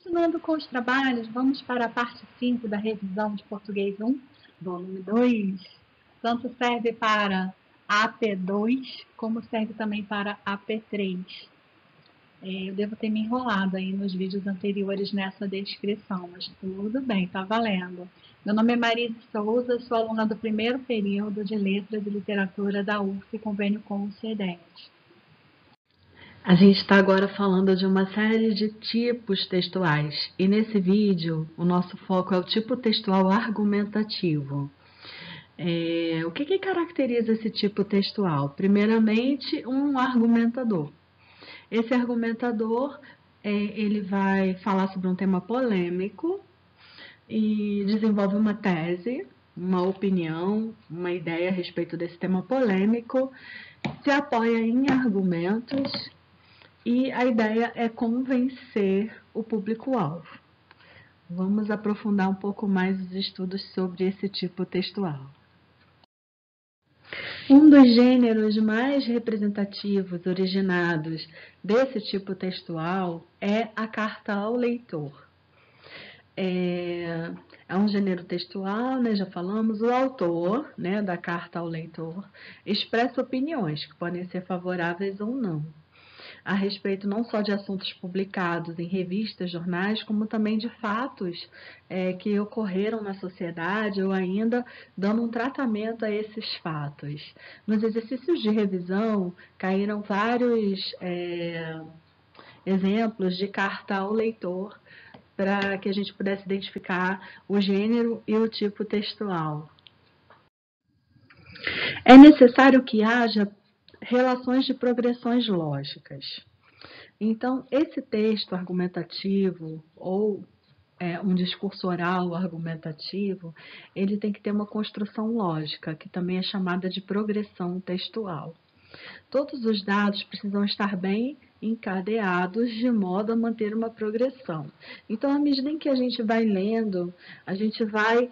Continuando com os trabalhos, vamos para a parte 5 da revisão de Português 1, volume 2. Tanto serve para AP2, como serve também para AP3. Eu devo ter me enrolado aí nos vídeos anteriores nessa descrição, mas tudo bem, tá valendo. Meu nome é Marise Souza, sou aluna do primeiro período de Letras e Literatura da UF, convênio com o CEDET. A gente está agora falando de uma série de tipos textuais, e nesse vídeo o nosso foco é o tipo textual argumentativo. O que caracteriza esse tipo textual? Primeiramente, um argumentador. Esse argumentador ele vai falar sobre um tema polêmico e desenvolve uma tese, uma opinião, uma ideia a respeito desse tema polêmico, se apoia em argumentos e a ideia é convencer o público-alvo. Vamos aprofundar um pouco mais os estudos sobre esse tipo textual. Um dos gêneros mais representativos originados desse tipo textual é a carta ao leitor. É um gênero textual, né, já falamos, o autor, né, da carta ao leitor expressa opiniões que podem ser favoráveis ou não, a respeito não só de assuntos publicados em revistas, jornais, como também de fatos que ocorreram na sociedade ou ainda dando um tratamento a esses fatos. Nos exercícios de revisão caíram vários exemplos de carta ao leitor para que a gente pudesse identificar o gênero e o tipo textual. É necessário que haja relações de progressões lógicas. Então, esse texto argumentativo ou um discurso oral argumentativo, ele tem que ter uma construção lógica, que também é chamada de progressão textual. Todos os dados precisam estar bem encadeados de modo a manter uma progressão. Então, à medida em que a gente vai lendo, a gente vai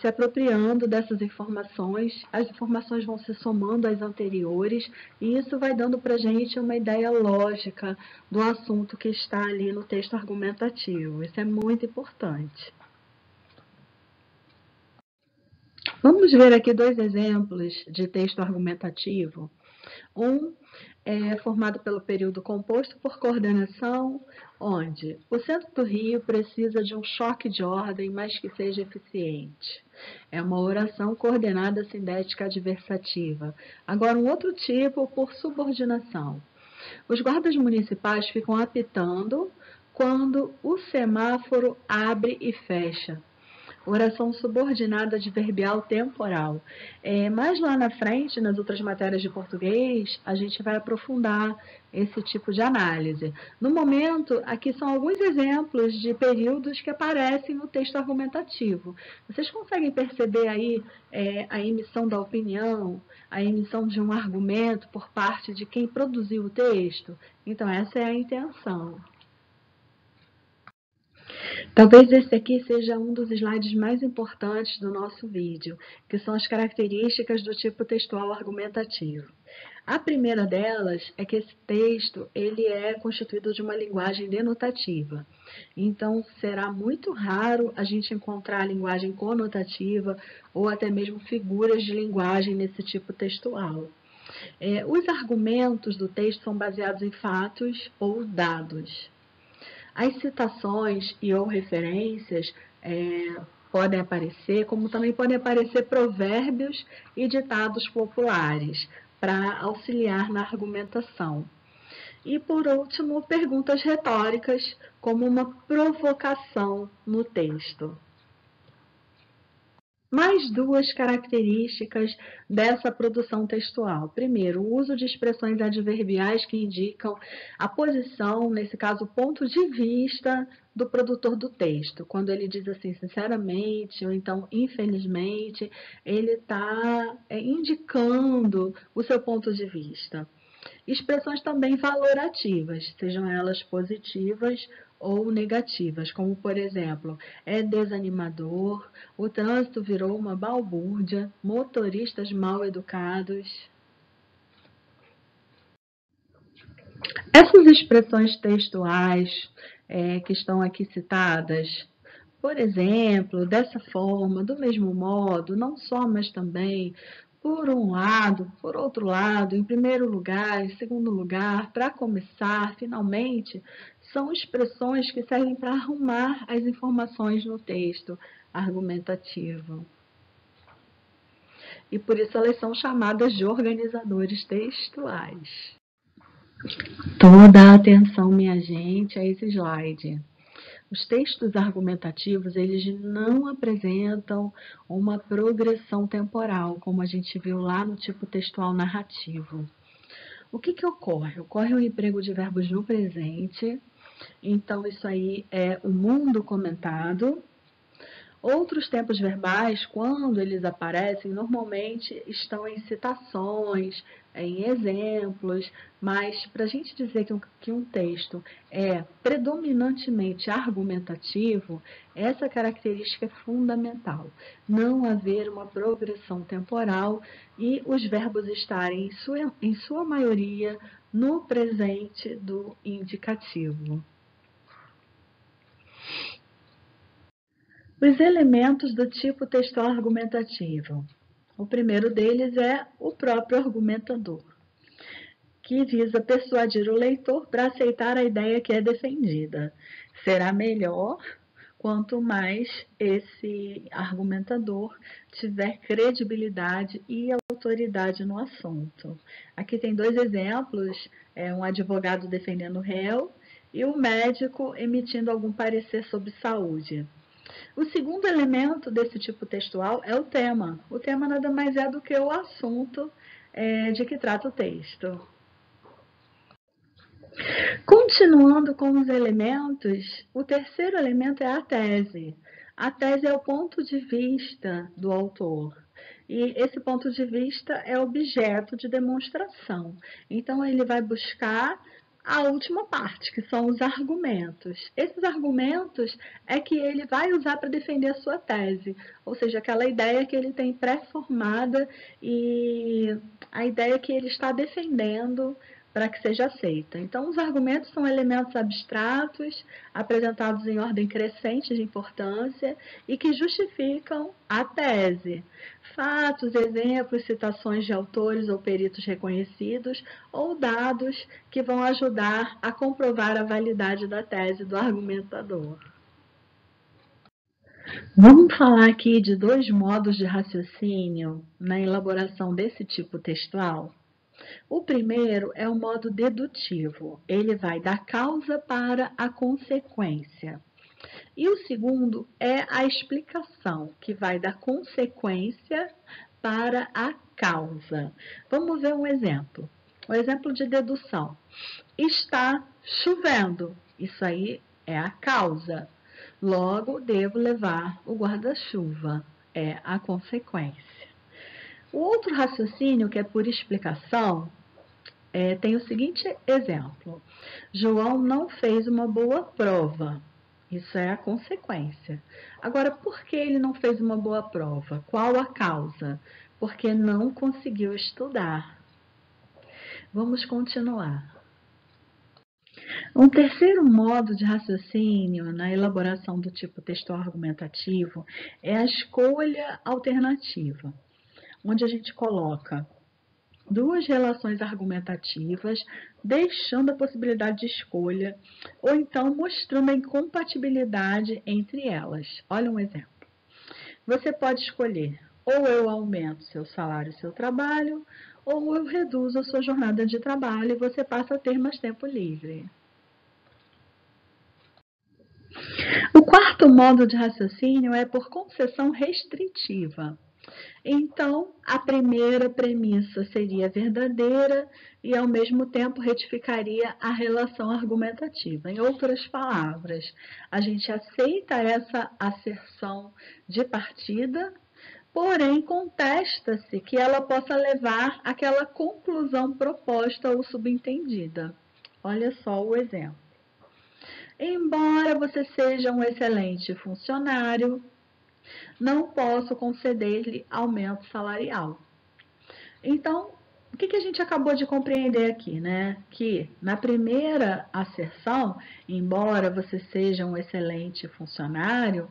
se apropriando dessas informações, as informações vão se somando às anteriores, e isso vai dando para a gente uma ideia lógica do assunto que está ali no texto argumentativo. Isso é muito importante. Vamos ver aqui dois exemplos de texto argumentativo. Um é formado pelo período composto por coordenação, onde o centro do Rio precisa de um choque de ordem, mas que seja eficiente. É uma oração coordenada sindética adversativa. Agora, um outro tipo por subordinação. Os guardas municipais ficam apitando quando o semáforo abre e fecha. Oração subordinada adverbial temporal. Mais lá na frente, nas outras matérias de português, a gente vai aprofundar esse tipo de análise. No momento, aqui são alguns exemplos de períodos que aparecem no texto argumentativo. Vocês conseguem perceber aí a emissão da opinião, a emissão de um argumento por parte de quem produziu o texto? Então, essa é a intenção. Talvez esse aqui seja um dos slides mais importantes do nosso vídeo, que são as características do tipo textual argumentativo. A primeira delas é que esse texto ele é constituído de uma linguagem denotativa. Então, será muito raro a gente encontrar a linguagem conotativa ou até mesmo figuras de linguagem nesse tipo textual. Os argumentos do texto são baseados em fatos ou dados. As citações e ou referências podem aparecer, como também podem aparecer provérbios e ditados populares para auxiliar na argumentação. E, por último, perguntas retóricas como uma provocação no texto. Mais duas características dessa produção textual. Primeiro, o uso de expressões adverbiais que indicam a posição, nesse caso, o ponto de vista do produtor do texto. Quando ele diz assim, sinceramente, ou então, infelizmente, ele está indicando o seu ponto de vista. Expressões também valorativas, sejam elas positivas ou negativas, como, por exemplo, é desanimador, o trânsito virou uma balbúrdia, motoristas mal educados. Essas expressões textuais, que estão aqui citadas. Por exemplo, dessa forma, do mesmo modo, não só, mas também, por um lado, por outro lado, em primeiro lugar, em segundo lugar, para começar, finalmente, são expressões que servem para arrumar as informações no texto argumentativo. E por isso elas são chamadas de organizadores textuais. Toda a atenção, minha gente, a esse slide. Os textos argumentativos, eles não apresentam uma progressão temporal, como a gente viu lá no tipo textual narrativo. O que ocorre? Ocorre o emprego de verbos no presente, então isso aí é o mundo comentado. Outros tempos verbais, quando eles aparecem, normalmente estão em citações, em exemplos, mas para a gente dizer que um texto é predominantemente argumentativo, essa característica é fundamental. Não haver uma progressão temporal e os verbos estarem, em sua maioria, no presente do indicativo. Os elementos do tipo textual argumentativo. O primeiro deles é o próprio argumentador, que visa persuadir o leitor para aceitar a ideia que é defendida. Será melhor quanto mais esse argumentador tiver credibilidade e autoridade no assunto. Aqui tem dois exemplos, um advogado defendendo o réu e o médico emitindo algum parecer sobre saúde. O segundo elemento desse tipo textual é o tema. O tema nada mais é do que o assunto de que trata o texto. Continuando com os elementos, o terceiro elemento é a tese. A tese é o ponto de vista do autor. E esse ponto de vista é objeto de demonstração. Então, ele vai buscar a última parte, que são os argumentos. Esses argumentos é que ele vai usar para defender a sua tese, ou seja, aquela ideia que ele tem pré-formada e a ideia que ele está defendendo para que seja aceita. Então, os argumentos são elementos abstratos, apresentados em ordem crescente de importância e que justificam a tese. Fatos, exemplos, citações de autores ou peritos reconhecidos ou dados que vão ajudar a comprovar a validade da tese do argumentador. Vamos falar aqui de dois modos de raciocínio na elaboração desse tipo textual? O primeiro é o modo dedutivo, ele vai da causa para a consequência. E o segundo é a explicação, que vai da consequência para a causa. Vamos ver um exemplo. O exemplo de dedução. Está chovendo. Isso aí é a causa. Logo, devo levar o guarda-chuva. É a consequência. O outro raciocínio, que é por explicação, tem o seguinte exemplo. João não fez uma boa prova. Isso é a consequência. Agora, por que ele não fez uma boa prova? Qual a causa? Porque não conseguiu estudar. Vamos continuar. Um terceiro modo de raciocínio na elaboração do tipo textual argumentativo é a escolha alternativa, onde a gente coloca duas relações argumentativas, deixando a possibilidade de escolha, ou então mostrando a incompatibilidade entre elas. Olha um exemplo. Você pode escolher, ou eu aumento seu salário e seu trabalho, ou eu reduzo a sua jornada de trabalho e você passa a ter mais tempo livre. O quarto modo de raciocínio é por concessão restritiva. Então, a primeira premissa seria verdadeira e, ao mesmo tempo, retificaria a relação argumentativa. Em outras palavras, a gente aceita essa asserção de partida, porém, contesta-se que ela possa levar àquela conclusão proposta ou subentendida. Olha só o exemplo. Embora você seja um excelente funcionário, não posso conceder-lhe aumento salarial. Então, O que a gente acabou de compreender aqui, né? Que na primeira asserção, embora você seja um excelente funcionário,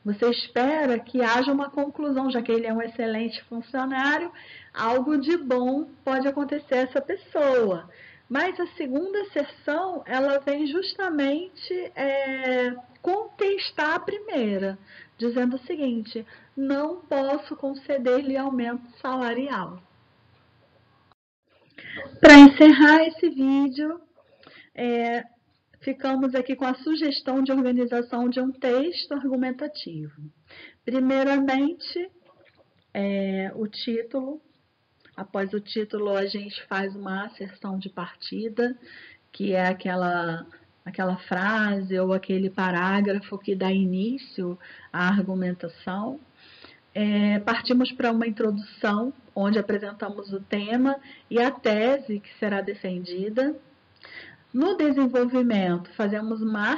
você espera que haja uma conclusão, já que ele é um excelente funcionário, algo de bom pode acontecer a essa pessoa. Mas a segunda asserção, ela vem justamente contestar a primeira, dizendo o seguinte: não posso conceder-lhe aumento salarial. Para encerrar esse vídeo, ficamos aqui com a sugestão de organização de um texto argumentativo. Primeiramente, o título. Após o título, a gente faz uma asserção de partida, que é aquela frase ou aquele parágrafo que dá início à argumentação. Partimos para uma introdução, onde apresentamos o tema e a tese que será defendida. No desenvolvimento, fazemos uma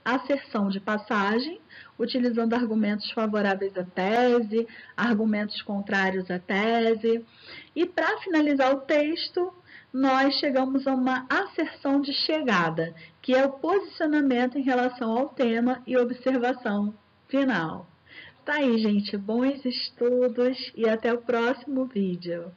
asserção de passagem, utilizando argumentos favoráveis à tese, argumentos contrários à tese. E para finalizar o texto, nós chegamos a uma asserção de chegada, que é o posicionamento em relação ao tema e observação final. Tá aí, gente. Bons estudos e até o próximo vídeo.